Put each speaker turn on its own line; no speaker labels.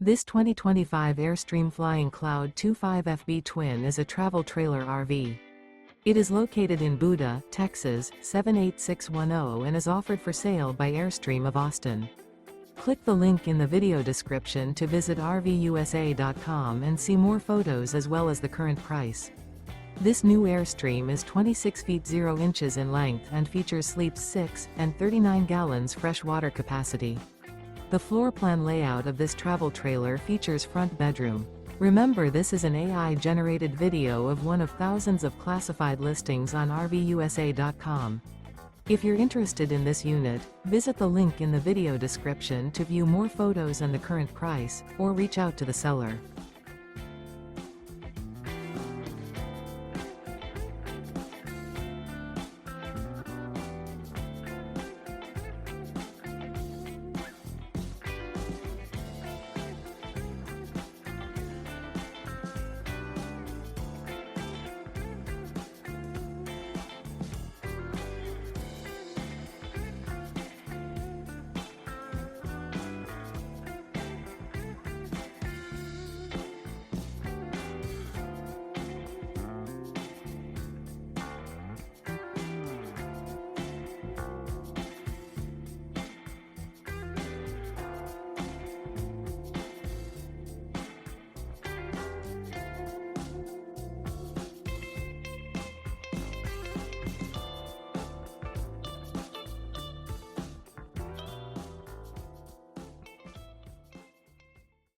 This 2025 Airstream Flying Cloud 25FB Twin is a travel trailer RV. It is located in Buda, Texas, 78610 and is offered for sale by Airstream of Austin. Click the link in the video description to visit RVUSA.com and see more photos as well as the current price. This new Airstream is 26 feet 0 inches in length and features sleeps 6 and 39 gallons fresh water capacity. The floor plan layout of this travel trailer features front bedroom. Remember, this is an AI-generated video of one of thousands of classified listings on RVUSA.com. If you're interested in this unit, visit the link in the video description to view more photos and the current price, or reach out to the seller.